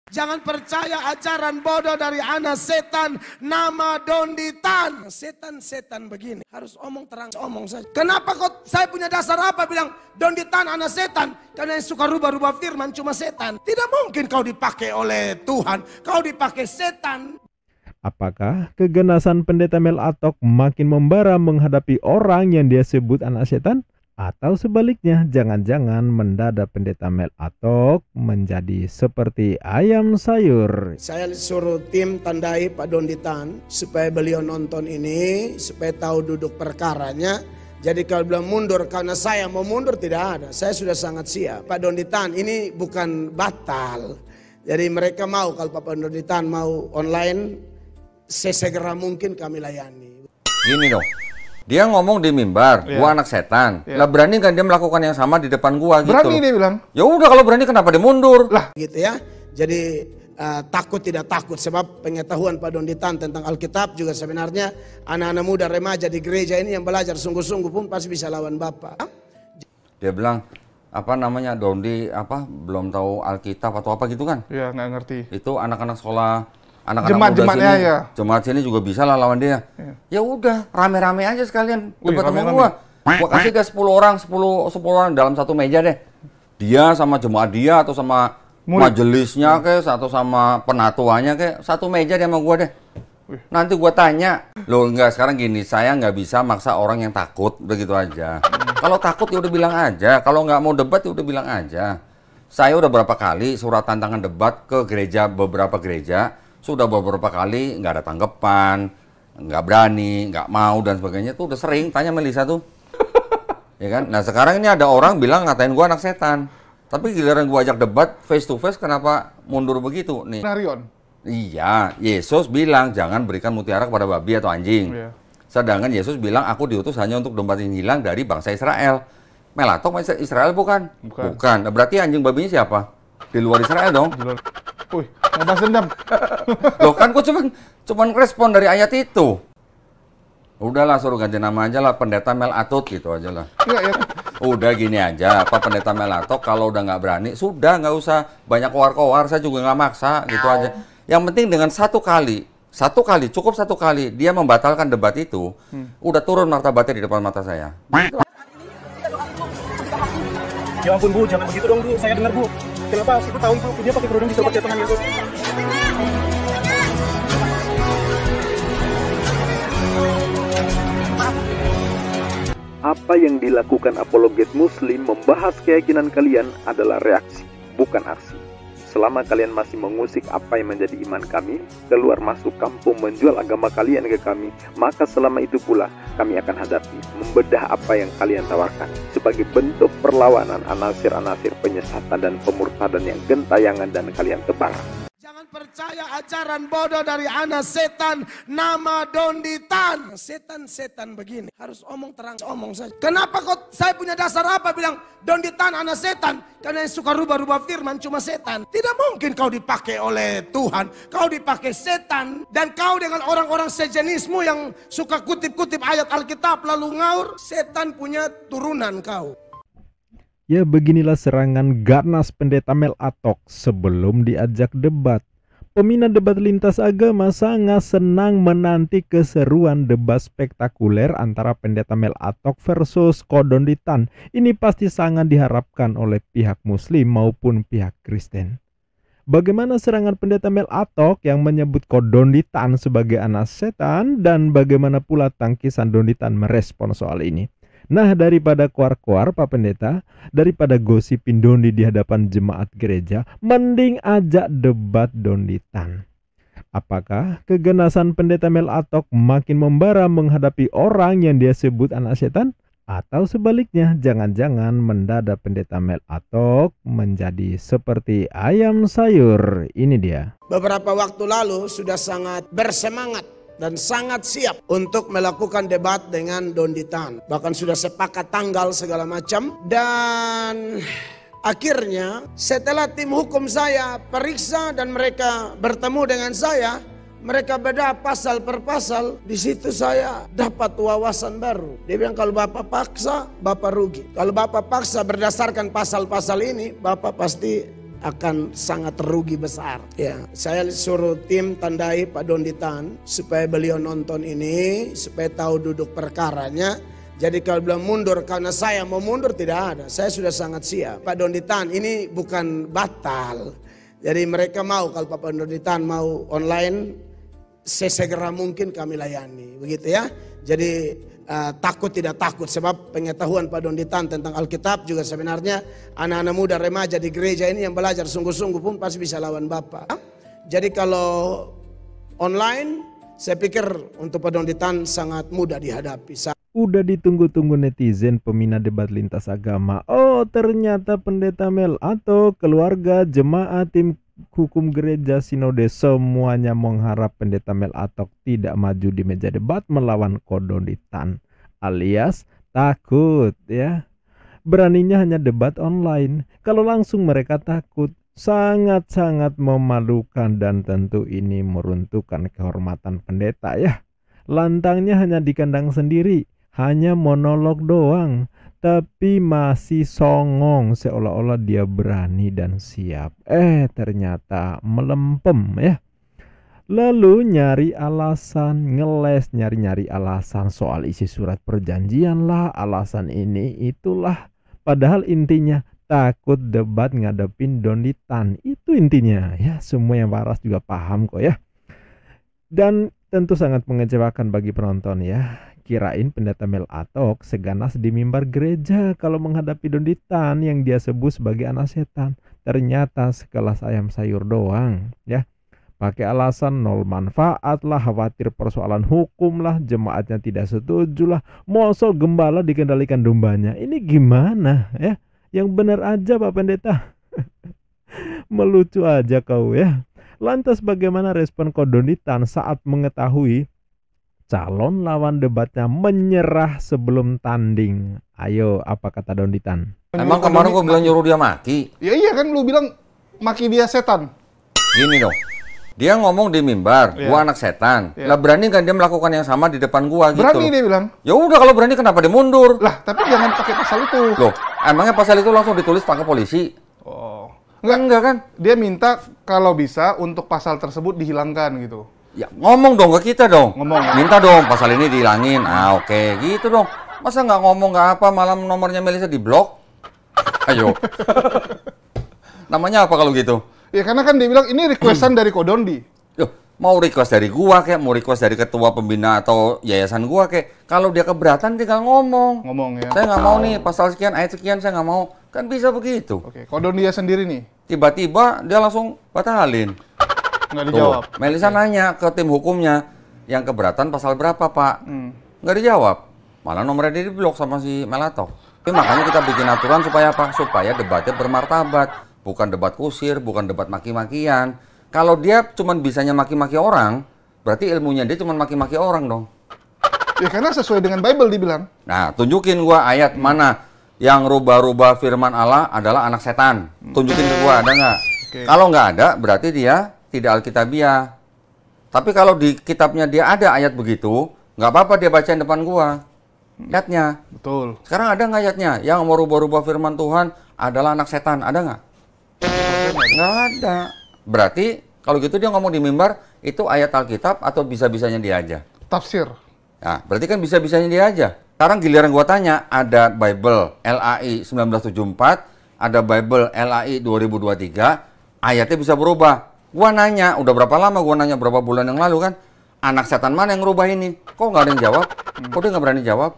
Jangan percaya ajaran bodoh dari anak setan nama Donditan. Setan-setan begini harus omong terang, omong saja. Kenapa kok saya punya dasar apa bilang Donditan anak setan? Karena yang suka rubah-rubah firman cuma setan. Tidak mungkin kau dipakai oleh Tuhan, kau dipakai setan. Apakah kegenasan Pendeta Mel Atok makin membara menghadapi orang yang dia sebut anak setan? Atau sebaliknya, jangan-jangan mendadak Pendeta Mel Atok menjadi seperti ayam sayur. Saya suruh tim tandai Pak Donditan supaya beliau nonton ini, supaya tahu duduk perkaranya. Jadi kalau bilang mundur karena saya mau mundur, tidak ada. Saya sudah sangat siap. Pak Donditan ini bukan batal. Jadi mereka mau, kalau Pak Donditan mau online, sesegera mungkin kami layani. Gini dong. Dia ngomong di mimbar, gua anak setan. Lah berani kan dia melakukan yang sama di depan gua gitu. Berani dia bilang. Ya udah kalau berani kenapa dia mundur? Lah gitu ya. Jadi takut tidak takut sebab pengetahuan Pak Donditan tentang Alkitab juga sebenarnya anak-anak muda remaja di gereja ini yang belajar sungguh-sungguh pun pasti bisa lawan Bapak. Dia bilang apa namanya Dondi apa belum tahu Alkitab atau apa gitu kan? Iya nggak ngerti. Itu anak-anak sekolah. Anak-anak muda sini, ya. Jemaat sini juga bisa lah lawan dia. Ya udah, rame-rame aja sekalian debat sama gua. Gua kasih ke 10 orang dalam satu meja deh. Dia sama jemaat dia atau sama majelisnya kayak atau sama penatuannya kayak satu meja dia sama gua deh. Nanti gua tanya, loh enggak sekarang gini, saya nggak bisa maksa orang yang takut begitu aja. Kalau takut ya udah bilang aja, kalau nggak mau debat ya udah bilang aja. Saya udah berapa kali surat tantangan debat ke gereja beberapa gereja. Sudah beberapa kali nggak ada tanggapan, nggak berani, nggak mau dan sebagainya tuh udah sering tanya Melisa tuh, ya kan? Nah sekarang ini ada orang bilang ngatain gua anak setan, tapi giliran gua ajak debat face to face kenapa mundur begitu nih? Narion. Iya, Yesus bilang jangan berikan mutiara kepada babi atau anjing. Sedangkan Yesus bilang aku diutus hanya untuk domba yang hilang dari bangsa Israel. Mel Atok Israel bukan? Bukan. Nah, berarti anjing babinya siapa? Di luar Israel dong. Wih, ngebahas dendam. Loh kan gue cuman respon dari ayat itu. Udahlah suruh ganti nama aja lah Pendeta Mel Atot gitu aja lah. Udah gini aja, Pak Pendeta Mel Atot kalau udah nggak berani, sudah nggak usah banyak kowar-kowar, saya juga nggak maksa gitu aja. Yang penting dengan satu kali, cukup satu kali dia membatalkan debat itu, udah turun martabatnya di depan mata saya. Ya ampun Bu, jangan begitu dong Bu, saya dengar Bu. Kenapa? Siapa tahu itu dia pakai kerudung bisa pakai tangan Yesus. Apa yang dilakukan apologet muslim membahas keyakinan kalian adalah reaksi, bukan aksi. Selama kalian masih mengusik apa yang menjadi iman kami, keluar masuk kampung menjual agama kalian ke kami, maka selama itu pula kami akan hadapi, membedah apa yang kalian tawarkan. Sebagai bentuk perlawanan anasir-anasir penyesatan dan pemurtadan yang gentayangan dan kalian tebar. Jangan percaya ajaran bodoh dari anak setan nama Donditan. Setan-setan begini harus omong terang, omong saja. Kenapa kok saya punya dasar apa bilang Donditan anak setan? Karena yang suka rubah-rubah firman cuma setan. Tidak mungkin kau dipakai oleh Tuhan, kau dipakai setan. Dan kau dengan orang-orang sejenismu yang suka kutip-kutip ayat Alkitab lalu ngaur, setan punya turunan kau. Ya beginilah serangan ganas Pendeta Mel Atok sebelum diajak debat. Peminat debat lintas agama sangat senang menanti keseruan debat spektakuler antara Pendeta Mel Atok versus Kodonditan. Ini pasti sangat diharapkan oleh pihak Muslim maupun pihak Kristen. Bagaimana serangan Pendeta Mel Atok yang menyebut Kodonditan sebagai anak setan dan bagaimana pula tangkisan Donditan merespon soal ini? Nah, daripada kuar-kuar Pak Pendeta, daripada gosipin Dondi di hadapan jemaat gereja, mending ajak debat Donditan. Apakah kegenasan Pendeta Mel Atok makin membara menghadapi orang yang dia sebut anak setan? Atau sebaliknya, jangan-jangan mendadak Pendeta Mel Atok menjadi seperti ayam sayur. Ini dia. Beberapa waktu lalu sudah sangat bersemangat dan sangat siap untuk melakukan debat dengan Donditan. Bahkan sudah sepakat tanggal segala macam. Dan akhirnya setelah tim hukum saya periksa dan mereka bertemu dengan saya, mereka bedah pasal per pasal. Di situ saya dapat wawasan baru. Dia bilang kalau Bapak paksa, Bapak rugi. Kalau Bapak paksa berdasarkan pasal-pasal ini, Bapak pasti akan sangat rugi besar. Ya, saya suruh tim tandai Pak Donditan supaya beliau nonton ini, supaya tahu duduk perkaranya. Jadi kalau bilang mundur karena saya mau mundur, tidak ada. Saya sudah sangat siap. Pak Donditan ini bukan batal. Jadi mereka mau, kalau Pak Donditan mau online, sesegera mungkin kami layani. Begitu ya. Jadi takut tidak takut, sebab pengetahuan Pak Donditan tentang Alkitab juga sebenarnya anak-anak muda remaja di gereja ini yang belajar sungguh-sungguh pun pasti bisa lawan Bapak. Jadi kalau online, saya pikir untuk Pak Donditan sangat mudah dihadapi. Udah ditunggu-tunggu netizen peminat debat lintas agama. Oh, ternyata Pendeta Mel atau keluarga, jemaat, tim hukum gereja, sinode, semuanya mengharap Pendeta Mel Atok tidak maju di meja debat melawan Ko Donditan, alias takut ya. Beraninya hanya debat online. Kalau langsung mereka takut. Sangat-sangat memalukan dan tentu ini meruntuhkan kehormatan pendeta ya. Lantangnya hanya di kandang sendiri, hanya monolog doang, tapi masih songong seolah-olah dia berani dan siap. Ternyata melempem ya. Lalu nyari alasan, ngeles nyari-nyari alasan soal isi surat perjanjian lah, alasan ini itulah. Padahal intinya takut debat ngadepin Donditan. Itu intinya ya, semua yang waras juga paham kok ya. Dan tentu sangat mengecewakan bagi penonton ya. Kirain Pendeta Mel Atok seganas di mimbar gereja kalau menghadapi Donditan yang dia sebut sebagai anak setan. Ternyata sekelas ayam sayur doang ya. Pakai alasan nol manfaat lah, khawatir persoalan hukum lah, jemaatnya tidak setuju lah, mosok gembala dikendalikan dombanya. Ini gimana ya? Yang benar aja Pak Pendeta. Melucu aja kau ya. Lantas bagaimana respon Ko Donditan saat mengetahui calon lawan debatnya menyerah sebelum tanding? Ayo, apa kata Donditan? Emang kemarin gua bilang nyuruh dia maki? Ya iya kan, lu bilang maki dia setan. Gini dong, dia ngomong di mimbar, gua anak setan. Lah berani kan dia melakukan yang sama di depan gua gitu? Berani dia bilang. Ya udah, kalau berani kenapa dia mundur? Lah, tapi jangan pakai pasal itu. Loh, emangnya pasal itu langsung ditulis pakai polisi? Oh. Enggak kan? Dia minta kalau bisa untuk pasal tersebut dihilangkan gitu. Ya ngomong dong ke kita dong. Ngomong. Minta dong pasal ini dihilangin. Oke, gitu dong. Masa nggak ngomong nggak apa, malah nomornya Melisa diblok? Ayo. Namanya apa kalau gitu? Ya karena kan dia bilang ini requestan dari Ko Dondi. Loh, mau request dari gua kayak, mau request dari ketua pembina atau yayasan gua kayak, kalau dia keberatan tinggal ngomong. Ngomong ya. Saya nggak mau nih pasal sekian, ayat sekian, saya nggak mau. Kan bisa begitu. Oke, Ko Dondi dia sendiri nih. Tiba-tiba dia langsung batalin. Nggak dijawab. Melisa nanya ke tim hukumnya, yang keberatan pasal berapa Pak? Nggak dijawab. Malah nomornya dia diblok sama si Mel Atok. Tapi makanya kita bikin aturan supaya apa? Supaya debatnya bermartabat. Bukan debat kusir, bukan debat maki-makian. Kalau dia cuma bisanya maki-maki orang, berarti ilmunya dia cuma maki-maki orang dong. Ya karena sesuai dengan Bible dibilang. Nah, tunjukin gua ayat mana yang rubah-rubah firman Allah adalah anak setan. Tunjukin ke gua, ada nggak? Kalau nggak ada, berarti dia tidak alkitabiah. Tapi kalau di kitabnya dia ada ayat begitu, nggak apa-apa dia bacain depan gua. Ayatnya. Betul. Sekarang ada nggak ayatnya? Yang mau rubah-rubah firman Tuhan adalah anak setan, ada nggak? Nggak ada. Berarti kalau gitu dia ngomong di mimbar itu ayat Alkitab atau bisa-bisanya dia aja? Tafsir. Nah, berarti kan bisa-bisanya dia aja. Sekarang giliran gua tanya, ada Bible LAI 1974, ada Bible LAI 2023, ayatnya bisa berubah. Gua nanya, udah berapa lama gua nanya, berapa bulan yang lalu kan, anak setan mana yang ngerubah ini? Kok nggak ada yang jawab? Kok dia nggak berani jawab?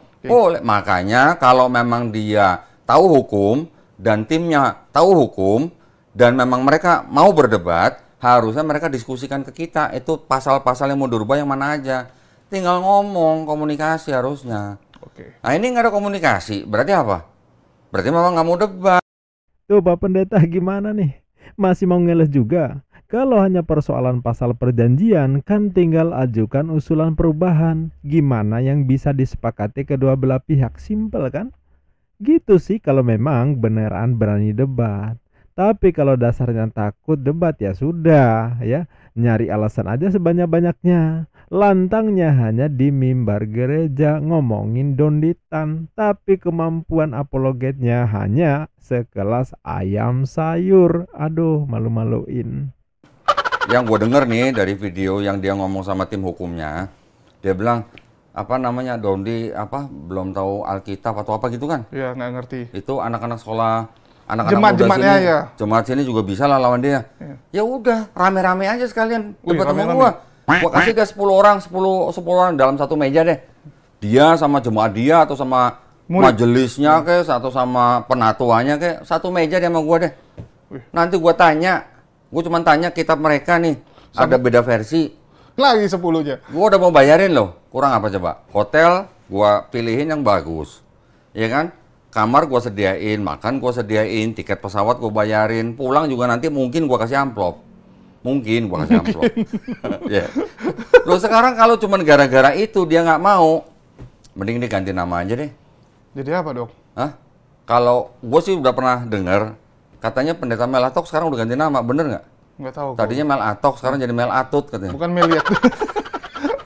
Makanya kalau memang dia tahu hukum dan timnya tahu hukum, dan memang mereka mau berdebat, harusnya mereka diskusikan ke kita, itu pasal-pasal yang mau dirubah yang mana aja. Tinggal ngomong, komunikasi harusnya. Nah ini nggak ada komunikasi, berarti apa? Berarti memang nggak mau debat. Tuh Pak Pendeta gimana nih? Masih mau ngeles juga? Kalau hanya persoalan pasal perjanjian, kan tinggal ajukan usulan perubahan. Gimana yang bisa disepakati kedua belah pihak? Simpel kan? Gitu sih kalau memang beneran berani debat. Tapi kalau dasarnya takut debat ya sudah ya, nyari alasan aja sebanyak-banyaknya. Lantangnya hanya di mimbar gereja ngomongin donditan, tapi kemampuan apologetnya hanya sekelas ayam sayur. Aduh, malu-maluin. Yang gue denger nih dari video yang dia ngomong sama tim hukumnya, dia bilang apa namanya, Dondi apa belum tahu Alkitab atau apa gitu kan? Iya, nggak ngerti. Itu anak-anak sekolah, anak-anak muda sini, ya. jemaat sini juga bisa lah lawan dia. Ya udah, rame-rame aja sekalian debat sama gua. Gua kasih ke 10 orang dalam satu meja deh. Dia sama jemaat dia atau sama majelisnya kayak atau sama penatuannya kayak satu meja dia sama gua deh. Nanti gua tanya, gua cuma tanya kitab mereka nih, ada beda versi. Lagi 10-nya. Gua udah mau bayarin loh. Kurang apa coba? Hotel gua pilihin yang bagus. Ya kan? Kamar gua sediain, makan gua sediain, tiket pesawat gua bayarin, pulang juga nanti mungkin gua kasih amplop. Mungkin gua kasih amplop. Ya. Loh sekarang kalau cuma gara-gara itu dia nggak mau, mending diganti nama aja deh. Jadi apa dong? Hah? Kalau gua sih udah pernah dengar, katanya pendeta Mel Atok sekarang udah ganti nama, bener nggak? Nggak tahu. Tadinya Mel Atok, sekarang jadi Mel Atut katanya. Bukan Meliat.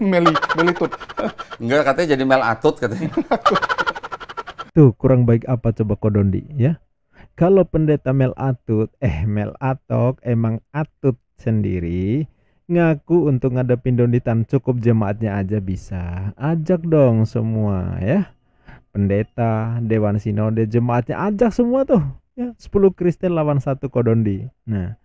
Melitut. Enggak, katanya jadi Mel Atut katanya. Tuh kurang baik apa coba Kodondi ya? Kalau pendeta Mel Atok emang atut sendiri, ngaku untuk ngadepin donditan cukup jemaatnya aja bisa. Ajak dong semua ya. Pendeta, Dewan Sinode, jemaatnya ajak semua tuh. Ya, 10 Kristen lawan 1 Kodondi. Nah,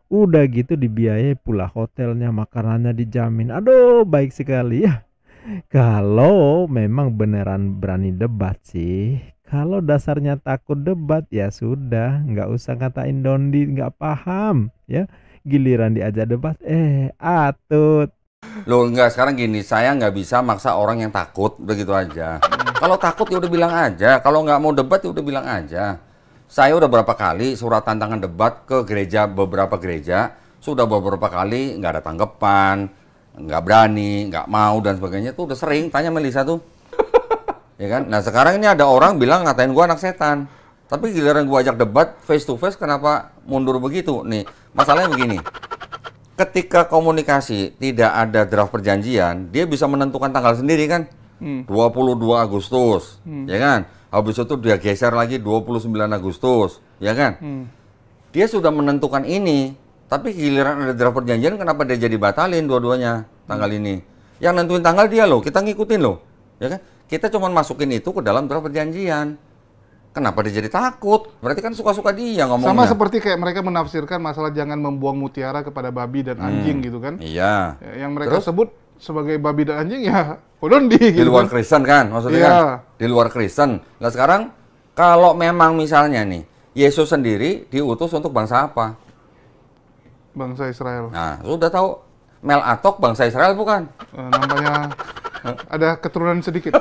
udah gitu dibiayai pula hotelnya, makanannya dijamin. Aduh, baik sekali ya. Kalau memang beneran berani debat sih. Kalau dasarnya takut debat ya sudah, nggak usah ngatain Dondi nggak paham ya. Giliran diajak debat, atut. Loh enggak, sekarang gini, saya nggak bisa maksa orang yang takut, begitu aja. Kalau takut ya udah bilang aja, kalau nggak mau debat ya udah bilang aja. Saya udah berapa kali surat tantangan debat ke gereja, beberapa gereja, sudah beberapa kali nggak ada tanggapan, nggak berani, nggak mau dan sebagainya, tuh udah sering, tanya Melisa tuh. Ya kan? Nah sekarang ini ada orang bilang ngatain gua anak setan. Tapi giliran gua ajak debat face to face, kenapa mundur begitu? Nih, masalahnya begini. Ketika komunikasi tidak ada draft perjanjian, dia bisa menentukan tanggal sendiri kan? 22 Agustus, ya kan? Habis itu dia geser lagi 29 Agustus, ya kan? Dia sudah menentukan ini, tapi giliran ada draft perjanjian, kenapa dia jadi batalin dua-duanya tanggal ini? Yang nentuin tanggal dia loh, kita ngikutin loh, ya kan? Kita cuma masukin itu ke dalam draft perjanjian. Kenapa dia jadi takut? Berarti kan suka-suka dia ngomongnya. Sama seperti kayak mereka menafsirkan masalah jangan membuang mutiara kepada babi dan anjing gitu kan? Iya. Yang mereka sebut sebagai babi dan anjing ya Kodondi gitu. Di luar kan? Kristen kan maksudnya kan? Di luar Kristen. Nah sekarang kalau memang misalnya nih Yesus sendiri diutus untuk bangsa apa? Bangsa Israel. Nah sudah tahu Mel Atok bangsa Israel bukan? Nampaknya ada keturunan sedikit.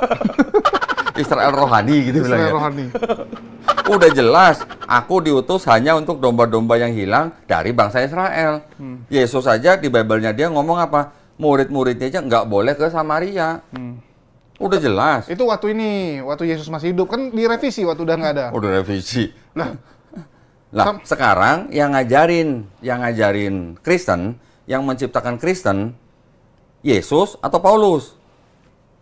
Israel rohani gitu Israel bilangnya. rohani. Udah jelas, aku diutus hanya untuk domba-domba yang hilang dari bangsa Israel. Yesus saja di Bible-nya dia ngomong apa? Murid-muridnya aja nggak boleh ke Samaria. Udah jelas. Itu waktu Yesus masih hidup kan direvisi waktu udah nggak ada. Udah revisi. Lah, sekarang yang ngajarin Kristen, yang menciptakan Kristen, Yesus atau Paulus?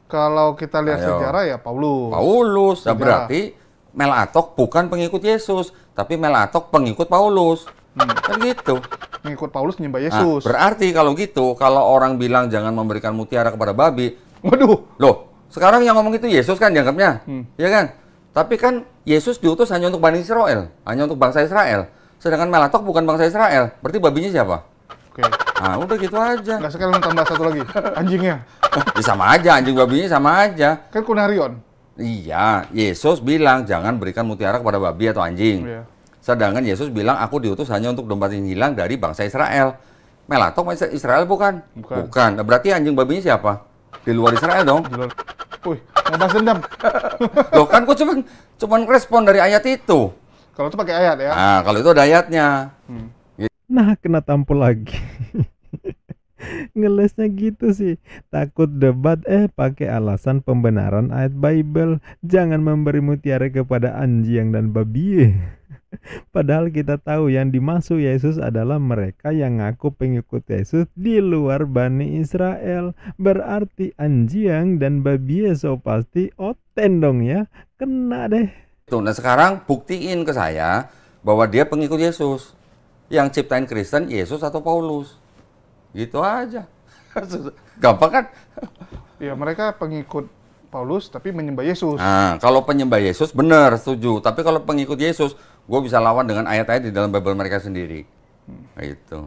Kalau kita lihat sejarah ya Paulus. Nah, berarti Mel Atok bukan pengikut Yesus, tapi Mel Atok pengikut Paulus. Kan gitu. Pengikut Paulus menyembah Yesus. Nah, berarti kalau gitu, kalau orang bilang jangan memberikan mutiara kepada babi, waduh. loh, sekarang yang ngomong itu Yesus kan dianggapnya, ya kan? Tapi kan Yesus diutus hanya untuk Bani Israel, hanya untuk bangsa Israel. Sedangkan Mel Atok bukan bangsa Israel, berarti babinya siapa? Oke. Nah, udah gitu aja. Nggak sekalian tambah satu lagi, anjingnya. Ya, sama aja, anjing babinya sama aja. Kan Kunarion. Iya, Yesus bilang jangan berikan mutiara kepada babi atau anjing. Iya. Sedangkan Yesus bilang aku diutus hanya untuk domba yang hilang dari bangsa Israel. Mel Atok Israel bukan? Bukan. Nah, berarti anjing babinya siapa? Di luar Israel dong. Di luar. Wih, mau balas dendam. Loh kan gua cuman respon dari ayat itu. Kalau itu pakai ayat ya. Nah, kalau itu ada ayatnya. Nah, kena tampol lagi. Ngelesnya gitu sih. Takut debat pakai alasan pembenaran ayat Bible. Jangan memberi mutiara kepada anjing dan babi. Padahal kita tahu yang dimaksud Yesus adalah mereka yang ngaku pengikut Yesus di luar Bani Israel. Berarti anjing dan babi so pasti oten dong ya. Kena deh. Tuh, nah sekarang buktiin ke saya bahwa dia pengikut Yesus. Yang ciptain Kristen Yesus atau Paulus. Gitu aja. Gampang kan? Ya, mereka pengikut Paulus tapi menyembah Yesus. Nah, kalau penyembah Yesus benar, setuju. Tapi kalau pengikut Yesus, gue bisa lawan dengan ayat-ayat di dalam Bible mereka sendiri. Gitu.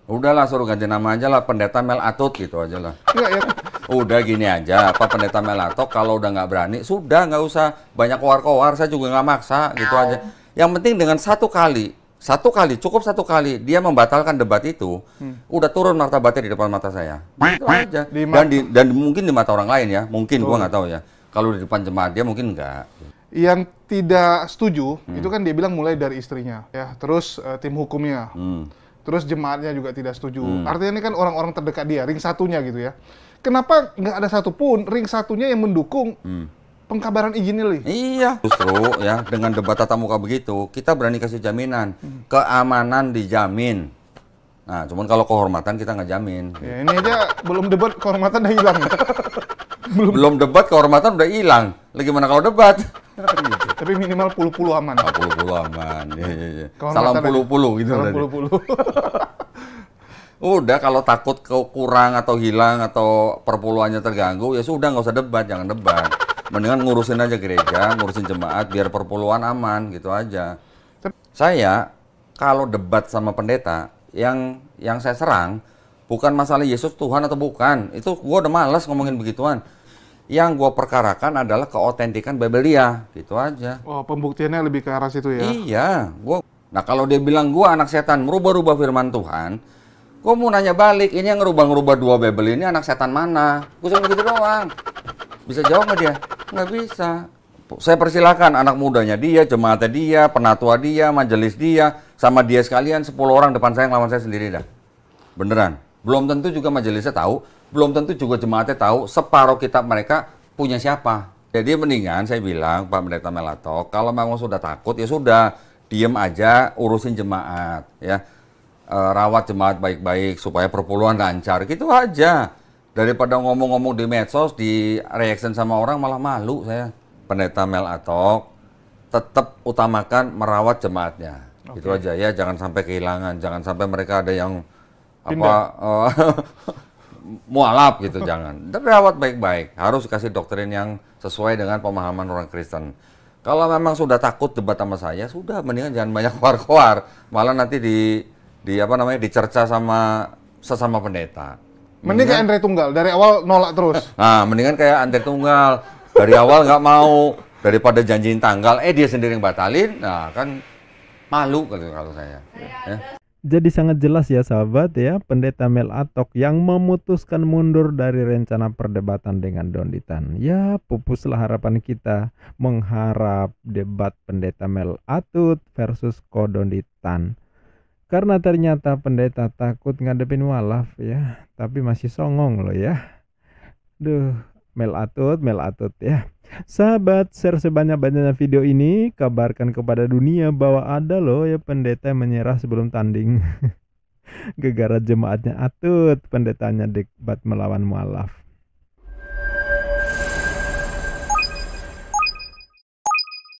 Udahlah, suruh ganti nama aja lah, Pendeta Mel Atut gitu aja lah. Ya. Udah gini aja, Pak Pendeta Mel Atut kalau udah nggak berani, sudah nggak usah banyak kowar-kowar, saya juga nggak maksa gitu aja. Yang penting dengan satu kali, cukup satu kali dia membatalkan debat itu, udah turun martabatnya di depan mata saya. Itu aja. Dan mungkin di mata orang lain ya, mungkin gua nggak tahu ya. Kalau di depan jemaat dia mungkin enggak. Yang tidak setuju itu kan dia bilang mulai dari istrinya, ya. Terus tim hukumnya, terus jemaatnya juga tidak setuju. Artinya ini kan orang-orang terdekat dia, ring satunya gitu ya. Kenapa nggak ada satupun ring satunya yang mendukung pengkabaran izin ini? Iya. Justru ya dengan debat tatap muka begitu, kita berani kasih jaminan, keamanan dijamin. Nah, cuman kalau kehormatan kita nggak jamin. Ya, ini aja belum debat kehormatan udah hilang. belum debat kehormatan udah hilang. Lagi mana kalau debat? Tapi minimal puluh-puluh aman. Puluh-puluh aman. Iya. Salam puluh-puluh gitu. Salam puluh-puluh. Udah kalau takut kurang atau hilang atau perpuluhannya terganggu, ya sudah nggak usah debat, jangan debat. Mendingan ngurusin aja gereja, ngurusin jemaat biar perpuluhan aman gitu aja. Saya kalau debat sama pendeta, yang saya serang bukan masalah Yesus Tuhan atau bukan. Itu gua udah malas ngomongin begituan. Yang gua perkarakan adalah keautentikan Bible dia, gitu aja. Oh, pembuktiannya lebih ke arah situ ya? Iya, nah kalau dia bilang gua anak setan merubah-rubah firman Tuhan, gua mau nanya balik, ini yang ngerubah-ngerubah dua Bible ini anak setan mana? Gua cuma begitu doang. Bisa jawab nggak dia? Nggak bisa. Saya persilakan anak mudanya dia, jemaatnya dia, penatua dia, majelis dia, sama dia sekalian 10 orang depan saya ngelawan saya sendiri dah. Beneran. Belum tentu juga majelisnya tahu, belum tentu juga jemaatnya tahu, separuh kitab mereka punya siapa. Jadi mendingan saya bilang, Pak Pendeta Mel Atut, kalau memang sudah takut ya sudah, diem aja, urusin jemaat, ya. Rawat jemaat baik-baik supaya perpuluhan lancar, gitu aja. Daripada ngomong-ngomong di medsos, di reaction sama orang malah malu saya. Pendeta Mel Atut tetap utamakan merawat jemaatnya. Okay. Itu aja ya, jangan sampai kehilangan, jangan sampai mereka ada yang mualaf gitu, jangan. Rawat baik-baik, harus kasih doktrin yang sesuai dengan pemahaman orang Kristen. Kalau memang sudah takut debat sama saya, sudah mendingan jangan banyak keluar-keluar, malah nanti dicerca sama sesama pendeta. Mending kayak Andre Tunggal, dari awal nolak terus. Nah, mendingan kayak Andre Tunggal, dari awal nggak mau, daripada janjiin tanggal, dia sendiri yang batalin, nah kan malu kalau saya. Ya. Jadi sangat jelas ya sahabat ya, Pendeta Mel Atut yang memutuskan mundur dari rencana perdebatan dengan Donditan. Ya, pupuslah harapan kita mengharap debat Pendeta Mel Atut versus Ko Donditan. Karena ternyata pendeta takut ngadepin walaf ya, tapi masih songong loh ya. Duh, Mel Atut ya. Sahabat, share sebanyak-banyaknya video ini, kabarkan kepada dunia bahwa ada loh ya pendeta yang menyerah sebelum tanding. Gegara jemaatnya Atut, pendetanya debat melawan mualaf.